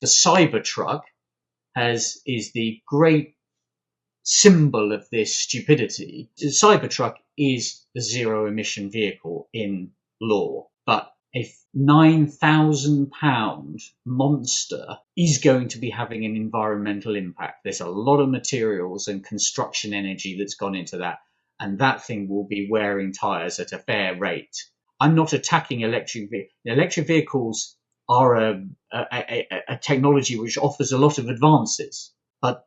The Cybertruck is the great symbol of this stupidity. The Cybertruck is a zero-emission vehicle in law, but a £9,000 monster is going to be having an environmental impact. There's a lot of materials and construction energy that's gone into that, and that thing will be wearing tyres at a fair rate. I'm not attacking electric vehicles. Electric vehicles are a technology which offers a lot of advances, but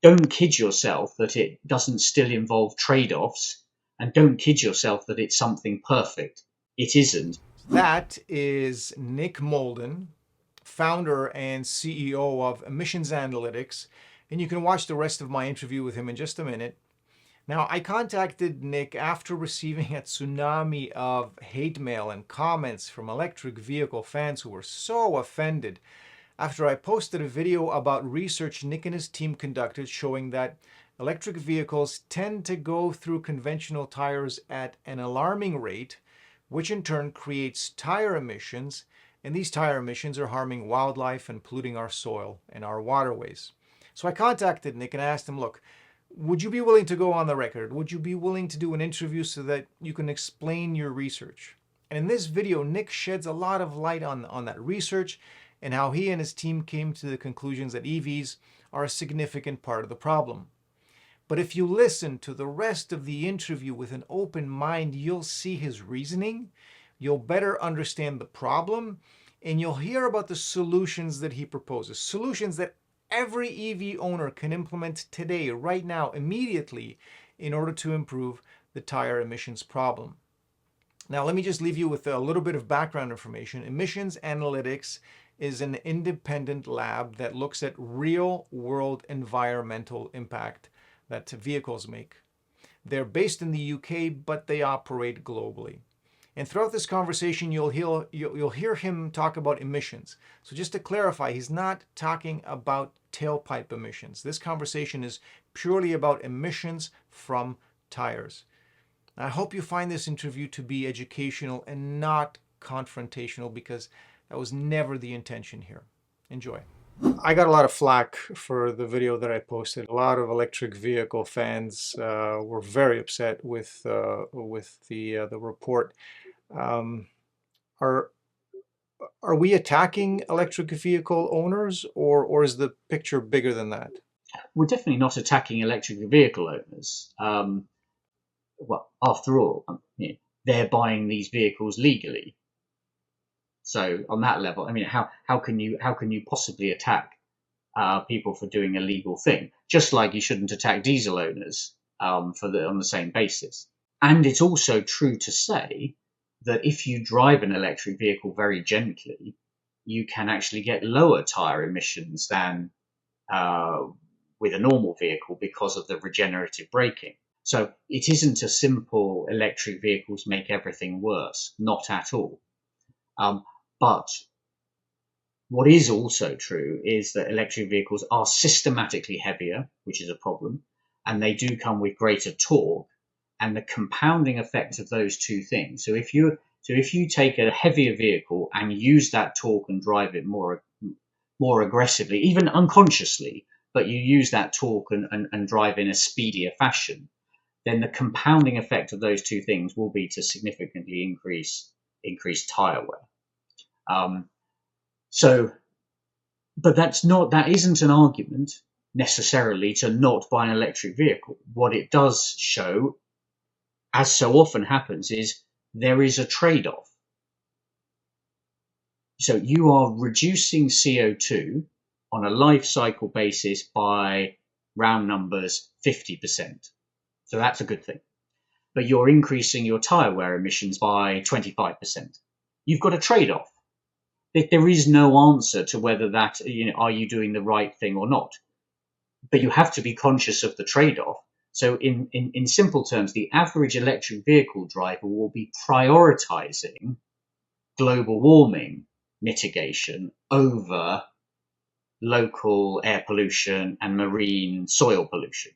don't kid yourself that it doesn't still involve trade-offs, and don't kid yourself that it's something perfect. It isn't. That is Nick Molden, founder and CEO of Emissions Analytics, and you can watch the rest of my interview with him in just a minute. Now, I contacted Nick after receiving a tsunami of hate mail and comments from electric vehicle fans who were so offended after I posted a video about research Nick and his team conducted showing that electric vehicles tend to go through conventional tires at an alarming rate, which in turn creates tire emissions, and these tire emissions are harming wildlife and polluting our soil and our waterways. So I contacted Nick and asked him, look, would you be willing to go on the record? Would you be willing to do an interview so that you can explain your research? And in this video, Nick sheds a lot of light on that research and how he and his team came to the conclusions that EVs are a significant part of the problem. But if you listen to the rest of the interview with an open mind, you'll see his reasoning, you'll better understand the problem, and you'll hear about the solutions that he proposes. Solutions that every EV owner can implement today, right now, immediately, in order to improve the tire emissions problem. Now, let me just leave you with a little bit of background information. Emissions Analytics is an independent lab that looks at real-world environmental impact that vehicles make. They're based in the UK, but they operate globally. And throughout this conversation, you'll hear him talk about emissions. So just to clarify, he's not talking about tailpipe emissions. This conversation is purely about emissions from tires. I hope you find this interview to be educational and not confrontational, because that was never the intention here. Enjoy. I got a lot of flack for the video that I posted. A lot of electric vehicle fans were very upset with the report. Are we attacking electric vehicle owners, or is the picture bigger than that? We're definitely not attacking electric vehicle owners. Well, after all, they're buying these vehicles legally. So on that level, I mean, how can you possibly attack people for doing a legal thing? Just like you shouldn't attack diesel owners on the same basis. And it's also true to say that if you drive an electric vehicle very gently, you can actually get lower tire emissions than with a normal vehicle because of the regenerative braking. So it isn't a simple electric vehicles make everything worse, not at all. But what is also true is that electric vehicles are systematically heavier, which is a problem, and they do come with greater torque, and the compounding effect of those two things. So if you take a heavier vehicle and use that torque and drive it more aggressively, even unconsciously, but you use that torque and drive in a speedier fashion, then the compounding effect of those two things will be to significantly increase tire wear. But that isn't an argument necessarily to not buy an electric vehicle. What it does show, as so often happens, is there is a trade-off. So you are reducing CO2 on a life cycle basis by, round numbers, 50%. So that's a good thing. But you're increasing your tire wear emissions by 25%. You've got a trade-off. There is no answer to whether that, are you doing the right thing or not? But you have to be conscious of the trade-off. So in simple terms, the average electric vehicle driver will be prioritizing global warming mitigation over local air pollution and marine soil pollution.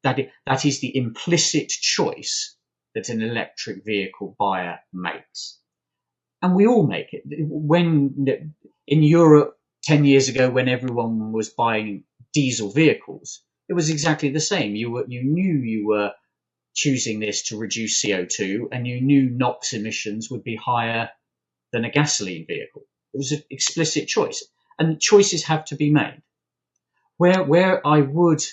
That is the implicit choice that an electric vehicle buyer makes. And we all make it. When in Europe, 10 years ago, when everyone was buying diesel vehicles, it was exactly the same. You knew you were choosing this to reduce CO2, and you knew NOx emissions would be higher than a gasoline vehicle. It was an explicit choice, and choices have to be made. Where I would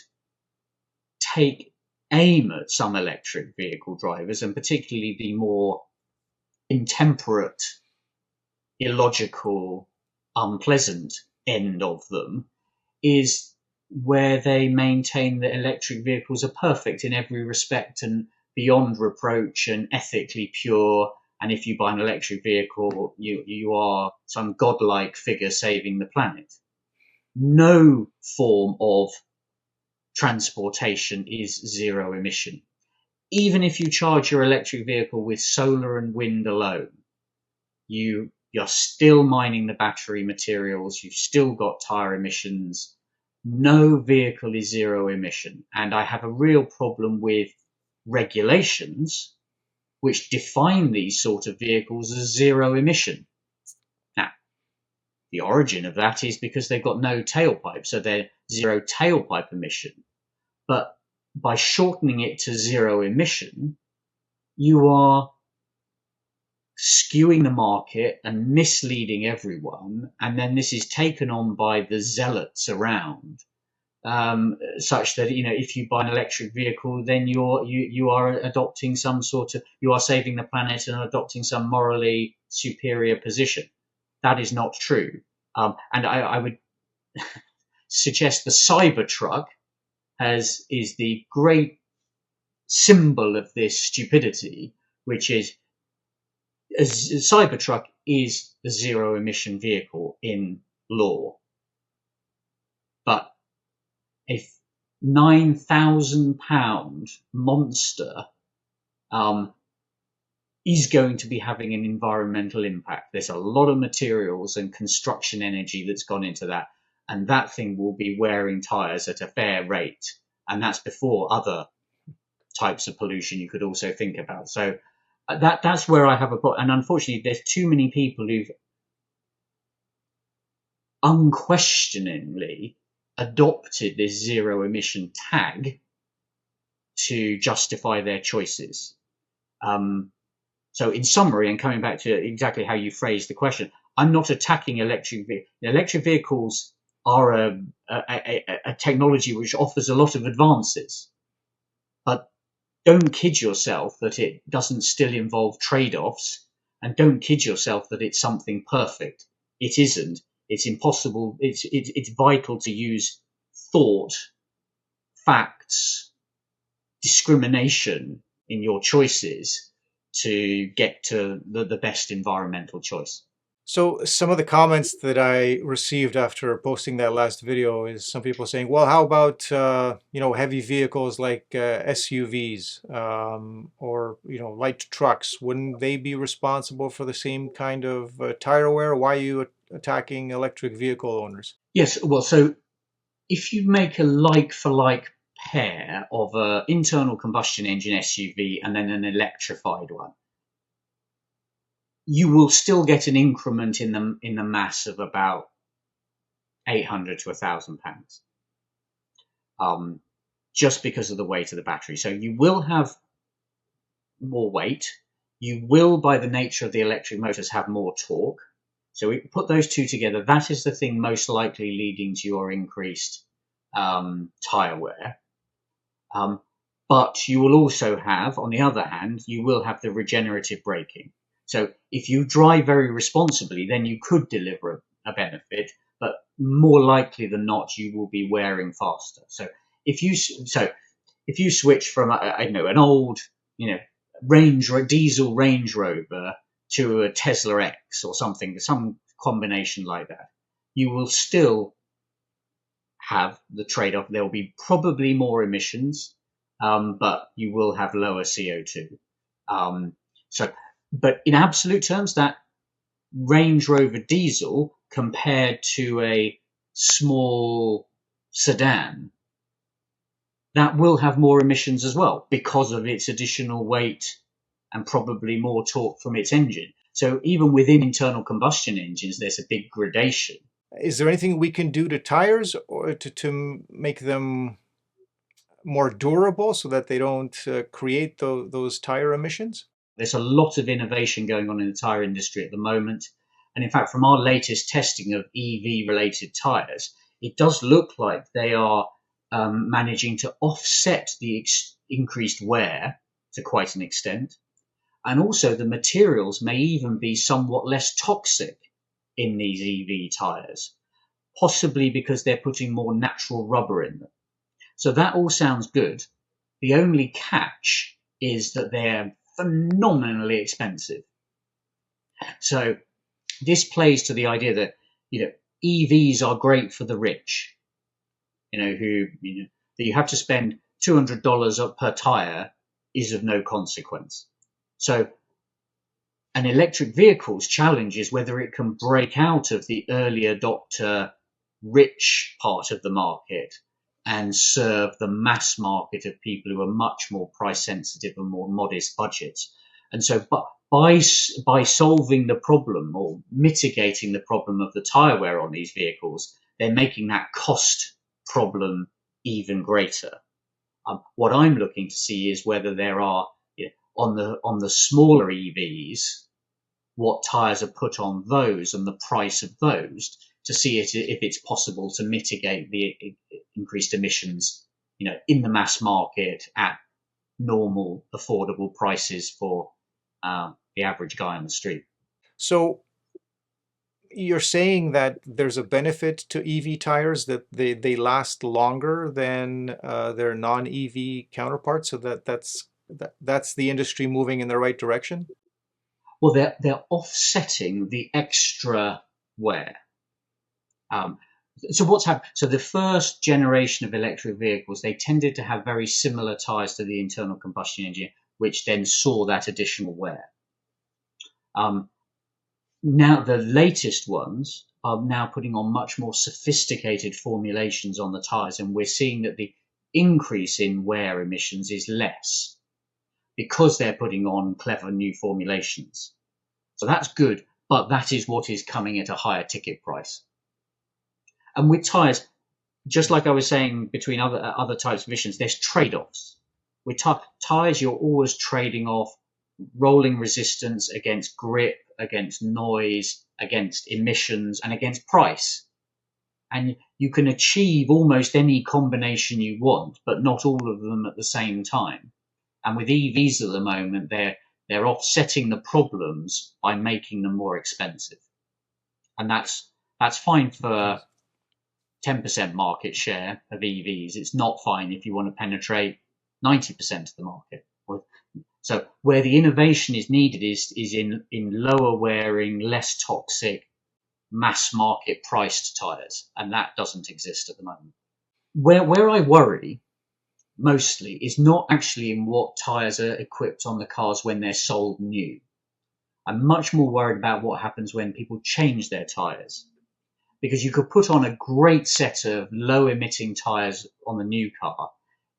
take aim at some electric vehicle drivers, and particularly the more intemperate, illogical, unpleasant end of them, is where they maintain that electric vehicles are perfect in every respect and beyond reproach and ethically pure. And if you buy an electric vehicle, you are some godlike figure saving the planet. No form of transportation is zero emission. Even if you charge your electric vehicle with solar and wind alone, you're still mining the battery materials, you've still got tire emissions. No vehicle is zero emission. And I have a real problem with regulations which define these sort of vehicles as zero emission. Now, the origin of that is because they've got no tailpipe, so they're zero tailpipe emission. But by shortening it to zero emission, you are skewing the market and misleading everyone, and then this is taken on by the zealots around, such that if you buy an electric vehicle, then you are adopting some sort of, you are saving the planet and adopting some morally superior position. That is not true, and I would suggest the Cybertruck is the great symbol of this stupidity, which is a Cybertruck is a zero emission vehicle in law, but a £9,000 monster is going to be having an environmental impact. There's a lot of materials and construction energy that's gone into that, and that thing will be wearing tires at a fair rate, and that's before other types of pollution you could also think about. So that's where I have a problem. And unfortunately, there's too many people who've unquestioningly adopted this zero emission tag to justify their choices. So in summary, and coming back to exactly how you phrased the question, I'm not attacking electric vehicles. Electric vehicles are a technology which offers a lot of advances, but don't kid yourself that it doesn't still involve trade-offs, and don't kid yourself that it's something perfect. It isn't. It's impossible. It's vital to use thought, facts, discrimination in your choices to get to the best environmental choice. So some of the comments that I received after posting that last video is some people saying, well, how about, heavy vehicles like SUVs or, light trucks? Wouldn't they be responsible for the same kind of tire wear? Why are you attacking electric vehicle owners? Yes, well, so if you make a like-for-like pair of an internal combustion engine SUV and then an electrified one, you will still get an increment in the mass of about 800 to 1,000 pounds, just because of the weight of the battery. So you will have more weight. You will, by the nature of the electric motors, have more torque. So we put those two together. That is the thing most likely leading to your increased tire wear. But you will also have, on the other hand, you will have the regenerative braking. So if you drive very responsibly, then you could deliver a benefit, but more likely than not, you will be wearing faster. So if you switch from an old diesel Range Rover to a Tesla X or something, some combination like that, you will still have the trade-off. There will be probably more emissions, but you will have lower CO2. But in absolute terms, that Range Rover diesel compared to a small sedan, that will have more emissions as well because of its additional weight and probably more torque from its engine. So even within internal combustion engines, there's a big gradation. Is there anything we can do to tires or to make them more durable so that they don't create those tire emissions? There's a lot of innovation going on in the tyre industry at the moment. And in fact, from our latest testing of EV related tyres, it does look like they are managing to offset the increased wear to quite an extent. And also, the materials may even be somewhat less toxic in these EV tyres, possibly because they're putting more natural rubber in them. So that all sounds good. The only catch is that they're phenomenally expensive. So this plays to the idea that EVs are great for the rich, that you have to spend $200 per tire is of no consequence. So an electric vehicle's challenge is whether it can break out of the early adopter rich part of the market and serve the mass market of people who are much more price sensitive and more modest budgets. And so by solving the problem or mitigating the problem of the tire wear on these vehicles, they're making that cost problem even greater. What I'm looking to see is whether there are, on the smaller EVs, what tires are put on those and the price of those to see if it's possible to mitigate the increased emissions, in the mass market at normal, affordable prices for the average guy on the street. So you're saying that there's a benefit to EV tires, that they last longer than their non-EV counterparts, so that's the industry moving in the right direction? Well, they're offsetting the extra wear. So what's happened? So the first generation of electric vehicles, they tended to have very similar tires to the internal combustion engine, which then saw that additional wear. Now the latest ones are now putting on much more sophisticated formulations on the tires, and we're seeing that the increase in wear emissions is less because they're putting on clever new formulations. So that's good, but that is what is coming at a higher ticket price. And with tires, just like I was saying, between other types of emissions, there's trade-offs. With tires, you're always trading off rolling resistance against grip, against noise, against emissions, and against price. And you can achieve almost any combination you want, but not all of them at the same time. And with EVs at the moment, they're offsetting the problems by making them more expensive. And that's fine for 10% market share of EVs. It's not fine if you want to penetrate 90% of the market. So where the innovation is needed is in lower wearing, less toxic, mass market priced tires, and that doesn't exist at the moment. Where I worry mostly is not actually in what tires are equipped on the cars when they're sold new. I'm much more worried about what happens when people change their tires. Because you could put on a great set of low emitting tires on the new car.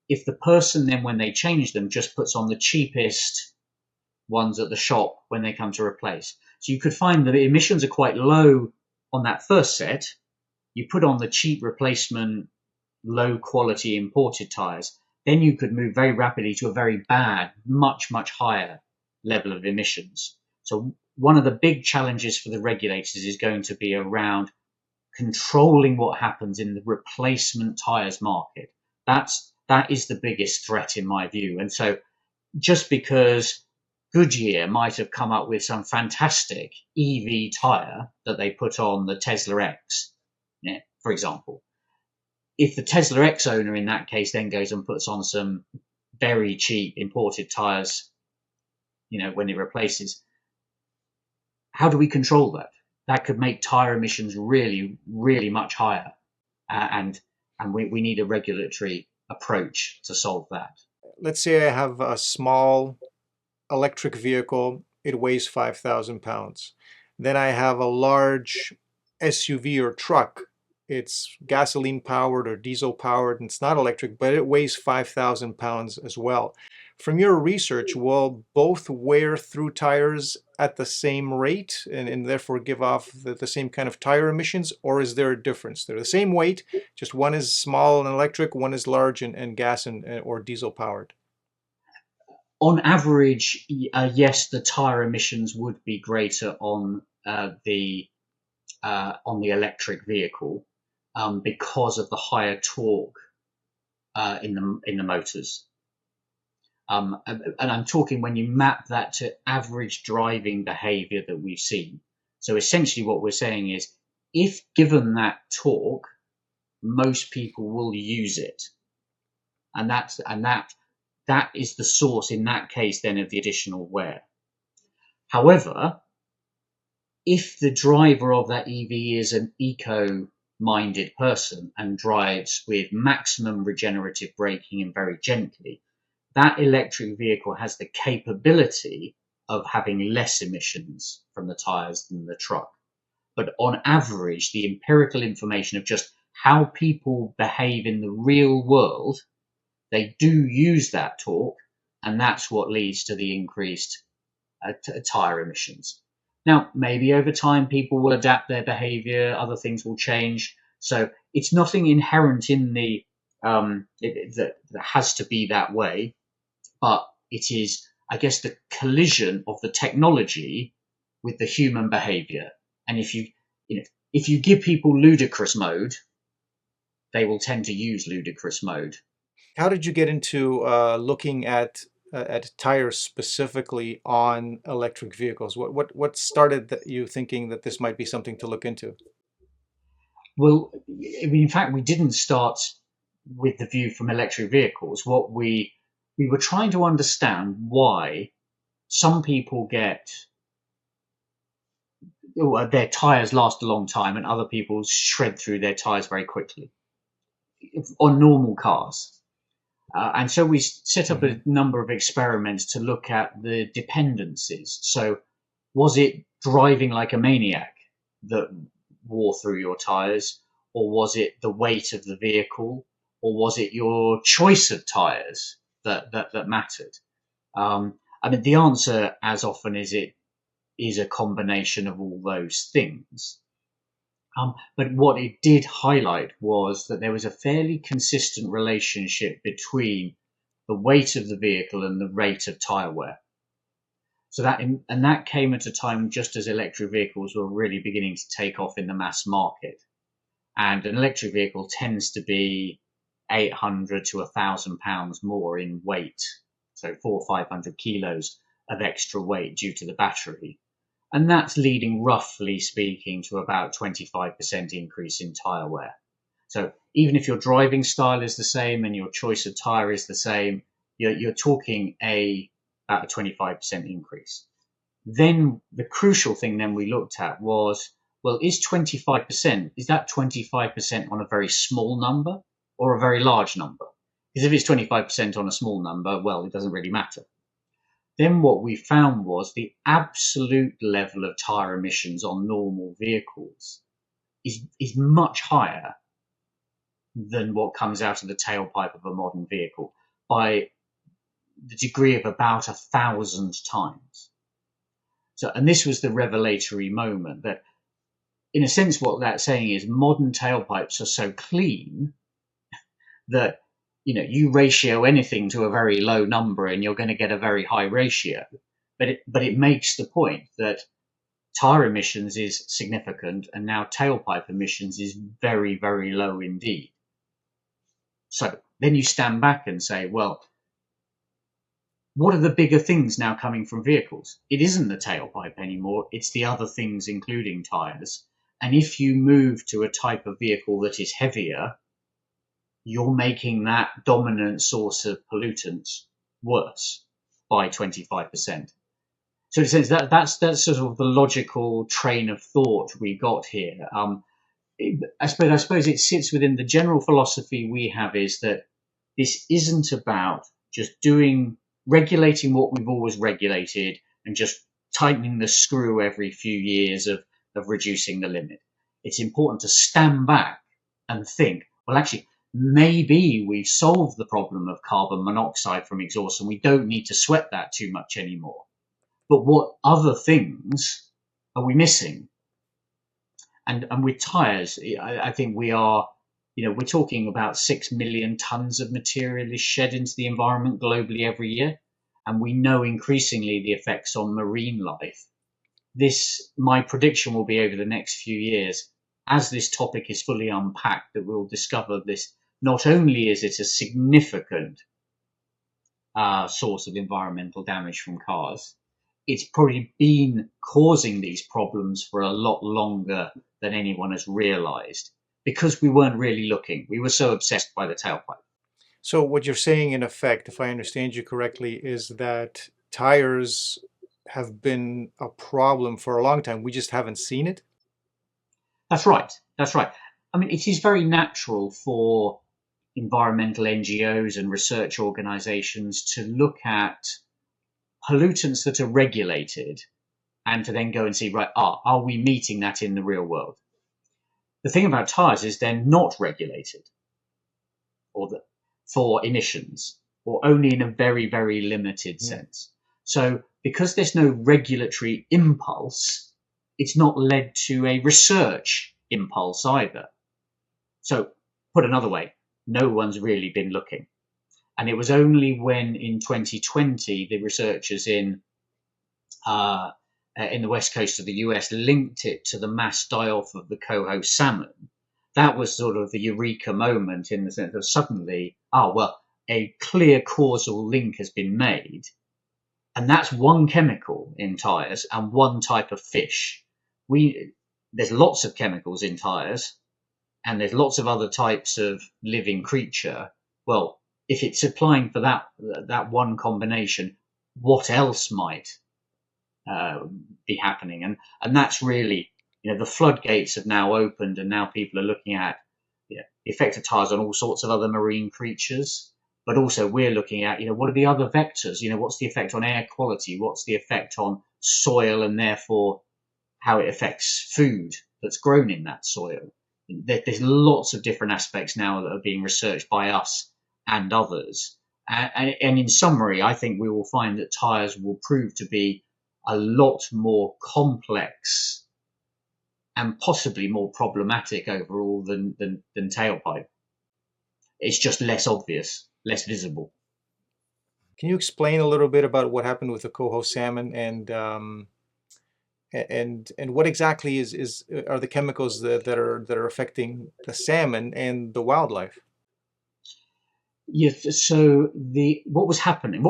If the person then, when they change them, just puts on the cheapest ones at the shop when they come to replace. So you could find that the emissions are quite low on that first set. You put on the cheap replacement, low quality imported tires, then you could move very rapidly to a very bad, much, much higher level of emissions. So one of the big challenges for the regulators is going to be around controlling what happens in the replacement tires market. That is the biggest threat in my view. And so just because Goodyear might have come up with some fantastic EV tire that they put on the Tesla X, for example, if the Tesla X owner in that case then goes and puts on some very cheap imported tires, when it replaces, how do we control that? That could make tire emissions really, really much higher. And we need a regulatory approach to solve that. Let's say I have a small electric vehicle, it weighs 5,000 pounds. Then I have a large SUV or truck. It's gasoline powered or diesel powered, and it's not electric, but it weighs 5,000 pounds as well. From your research, will both wear through tires at the same rate and therefore give off the same kind of tire emissions, or is there a difference? They're the same weight, just one is small and electric, one is large and gas and or diesel powered. On average, yes, the tire emissions would be greater on the electric vehicle because of the higher torque in the motors. And I'm talking when you map that to average driving behavior that we've seen. So essentially what we're saying is, if given that torque, most people will use it. And that is the source in that case then of the additional wear. However, if the driver of that EV is an eco-minded person and drives with maximum regenerative braking and very gently, that electric vehicle has the capability of having less emissions from the tires than the truck. But on average, the empirical information of just how people behave in the real world, they do use that torque, and that's what leads to the increased tire emissions. Now, maybe over time people will adapt their behavior, other things will change. So it's nothing inherent in that has to be that way, but it is, I guess, the collision of the technology with the human behavior. And if you give people ludicrous mode, they will tend to use ludicrous mode. How did you get into looking at tires specifically on electric vehicles? What started you thinking that this might be something to look into? Well, in fact, we didn't start with the view from electric vehicles. What we were trying to understand why some people get their tires last a long time and other people shred through their tires very quickly on normal cars. And so we set up a number of experiments to look at the dependencies. So was it driving like a maniac that wore through your tires, or was it the weight of the vehicle, or was it your choice of tires that mattered? I mean, the answer, as often as it is, a combination of all those things. But what it did highlight was that there was a fairly consistent relationship between the weight of the vehicle and the rate of tire wear. So that came at a time just as electric vehicles were really beginning to take off in the mass market. And an electric vehicle tends to be 800 to 1,000 pounds more in weight, so 400 or 500 kilos of extra weight due to the battery. And that's leading, roughly speaking, to about 25% increase in tire wear. So even if your driving style is the same and your choice of tire is the same, you're talking about a 25% increase. Then the crucial thing then we looked at was, well, is 25%, is that 25% on a very small number or a very large number? Because if it's 25% on a small number, well, it doesn't really matter. Then what we found was the absolute level of tire emissions on normal vehicles is much higher than what comes out of the tailpipe of a modern vehicle by the degree of about 1,000 times. So, and this was the revelatory moment that, in a sense, what that's saying is modern tailpipes are so clean that you ratio anything to a very low number and you're going to get a very high ratio. But it makes the point that tire emissions is significant and now tailpipe emissions is very, very low indeed. So then you stand back and say, well, what are the bigger things now coming from vehicles? It isn't the tailpipe anymore. It's the other things, including tires. And if you move to a type of vehicle that is heavier, you're making that dominant source of pollutants worse by 25%. So in a sense, that's sort of the logical train of thought we got here. I suppose it sits within the general philosophy we have, is that this isn't about just regulating what we've always regulated and just tightening the screw every few years of reducing the limit. It's important to stand back and think, well, actually, maybe we've solved the problem of carbon monoxide from exhaust and we don't need to sweat that too much anymore. But what other things are we missing? And with tyres, I think we are, we're talking about 6 million tons of material is shed into the environment globally every year. And we know increasingly the effects on marine life. My prediction will be over the next few years, as this topic is fully unpacked, that we'll discover this. Not only is it a significant source of environmental damage from cars, it's probably been causing these problems for a lot longer than anyone has realized, because we weren't really looking. We were so obsessed by the tailpipe. So what you're saying, in effect, if I understand you correctly, is that tires have been a problem for a long time. We just haven't seen it. That's right. That's right. I mean, it is very natural for environmental NGOs and research organizations to look at pollutants that are regulated and to then go and see, right, are we meeting that in the real world? The thing about tires is they're not regulated for emissions, or only in a very, very limited sense. So because there's no regulatory impulse, it's not led to a research impulse either. So put another way, no one's really been looking. And it was only when in 2020 the researchers in the west coast of the US linked it to the mass die-off of the coho salmon. That was sort of the eureka moment, in the sense that suddenly, a clear causal link has been made. And that's one chemical in tyres and one type of fish. There's lots of chemicals in tyres, and there's lots of other types of living creature. Well, if it's applying for that one combination, what else might be happening? And that's really, the floodgates have now opened, and now people are looking at the effect of tires on all sorts of other marine creatures. But also we're looking at, what are the other vectors? What's the effect on air quality? What's the effect on soil, and therefore how it affects food that's grown in that soil? There's lots of different aspects now that are being researched by us and others. And in summary, I think we will find that tires will prove to be a lot more complex and possibly more problematic overall than tailpipe. It's just less obvious, less visible. Can you explain a little bit about what happened with the coho salmon, and what exactly are the chemicals that are affecting the salmon and the wildlife? Yes. So what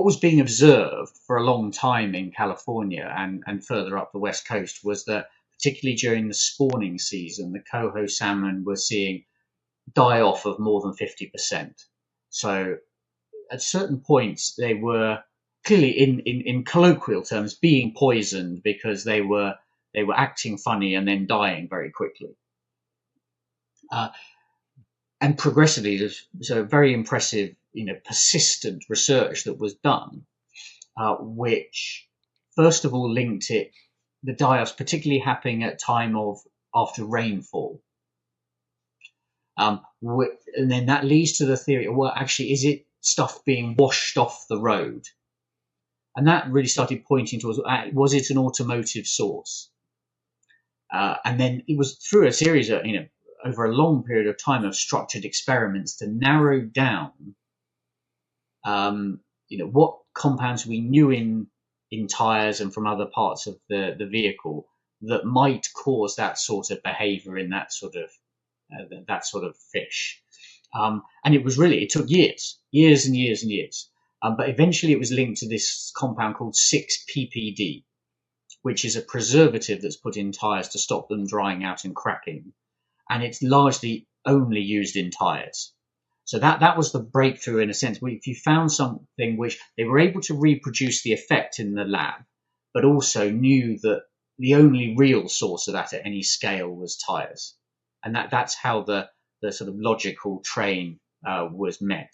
was being observed for a long time in California and further up the west coast, was that particularly during the spawning season, the coho salmon were seeing die off of more than 50%. So at certain points, they were clearly, in colloquial terms, being poisoned, because they were acting funny and then dying very quickly. And progressively, there's very impressive, persistent research that was done, which first of all linked the die-offs particularly happening at time of after rainfall. And then that leads to the theory, well, actually, is it stuff being washed off the road? And that really started pointing towards, was it an automotive source? And then it was through a series of, over a long period of time, of structured experiments to narrow down, what compounds we knew in tires and from other parts of the vehicle that might cause that sort of behavior in that sort of fish. And it took years and years and years. But eventually it was linked to this compound called 6-PPD, which is a preservative that's put in tires to stop them drying out and cracking. And it's largely only used in tires. So that was the breakthrough, in a sense. If you found something which they were able to reproduce the effect in the lab, but also knew that the only real source of that at any scale was tires. And that's how the sort of logical train was met.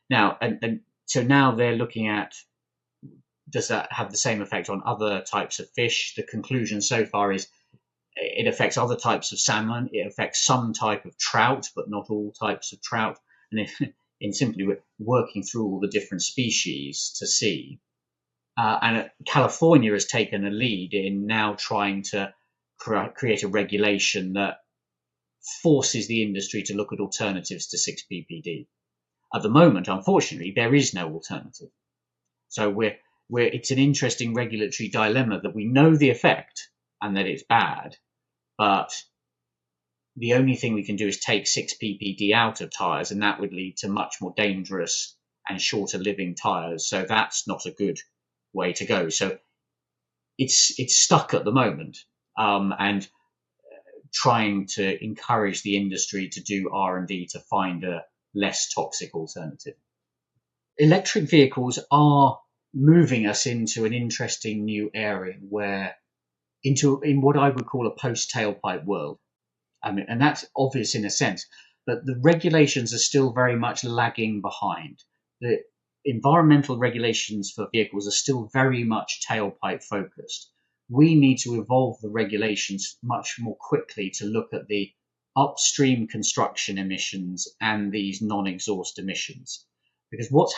Now, and so now they're looking at, does that have the same effect on other types of fish? The conclusion so far is it affects other types of salmon. It affects some type of trout, but not all types of trout. And in simply working through all the different species to see. And California has taken a lead in now trying to create a regulation that forces the industry to look at alternatives to 6 ppd. At the moment, unfortunately, there is no alternative. So it's an interesting regulatory dilemma that we know the effect and that it's bad, but the only thing we can do is take 6 ppd out of tyres, and that would lead to much more dangerous and shorter living tyres. So that's not a good way to go. So it's stuck at the moment, and trying to encourage the industry to do R&D to find a less toxic alternative. Electric vehicles are moving us into an interesting new area in what I would call a post-tailpipe world. And that's obvious in a sense, but the regulations are still very much lagging behind. The environmental regulations for vehicles are still very much tailpipe focused. We need to evolve the regulations much more quickly to look at the upstream construction emissions and these non-exhaust emissions. Because what is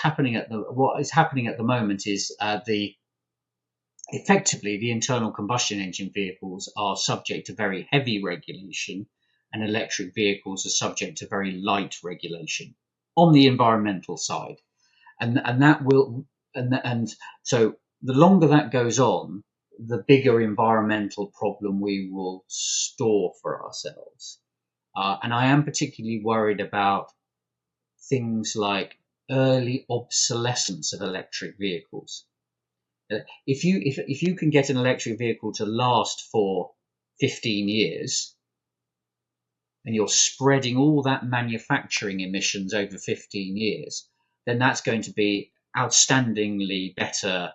happening at the moment is effectively the internal combustion engine vehicles are subject to very heavy regulation, and electric vehicles are subject to very light regulation on the environmental side. So the longer that goes on, the bigger environmental problem we will store for ourselves. And I am particularly worried about things like early obsolescence of electric vehicles. If you can get an electric vehicle to last for 15 years, and you're spreading all that manufacturing emissions over 15 years, then that's going to be outstandingly better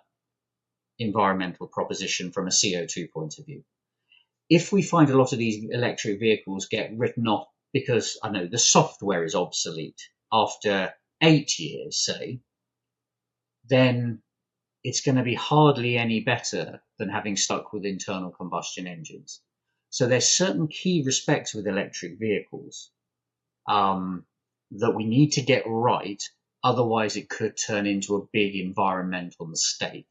environmental proposition from a CO2 point of view. If we find a lot of these electric vehicles get written off because, I know, the software is obsolete after 8 years, say, then it's going to be hardly any better than having stuck with internal combustion engines. So there's certain key respects with electric vehicles that we need to get right. Otherwise, it could turn into a big environmental mistake.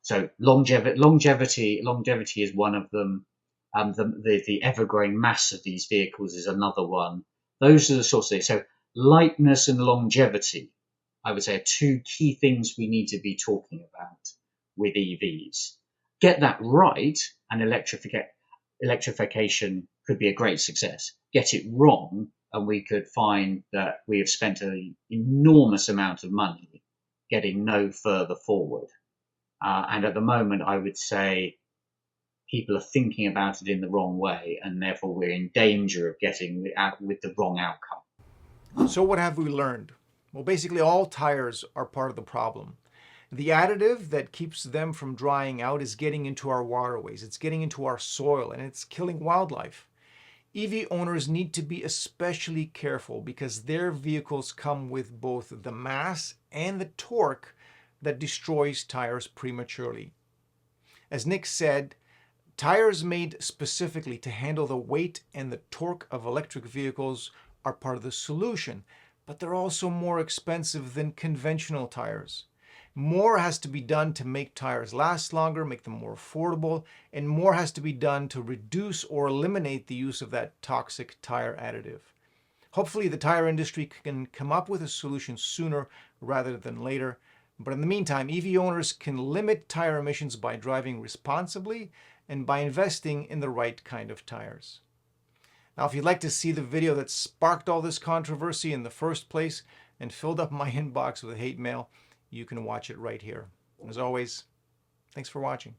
So longevity is one of them. The ever-growing mass of these vehicles is another one. Those are the sorts of things. So lightness and longevity, I would say, are two key things we need to be talking about with EVs. Get that right, and electrification could be a great success. Get it wrong, and we could find that we have spent an enormous amount of money getting no further forward. And at the moment, I would say people are thinking about it in the wrong way, and therefore we're in danger of getting with the wrong outcome. So what have we learned? Well, basically all tires are part of the problem. The additive that keeps them from drying out is getting into our waterways, it's getting into our soil, and it's killing wildlife. EV owners need to be especially careful because their vehicles come with both the mass and the torque that destroys tires prematurely. As Nick said, tires made specifically to handle the weight and the torque of electric vehicles are part of the solution, but they're also more expensive than conventional tires. More has to be done to make tires last longer, make them more affordable, and more has to be done to reduce or eliminate the use of that toxic tire additive. Hopefully the tire industry can come up with a solution sooner rather than later. But in the meantime, EV owners can limit tire emissions by driving responsibly and by investing in the right kind of tires. Now, if you'd like to see the video that sparked all this controversy in the first place and filled up my inbox with hate mail, you can watch it right here. As always, thanks for watching.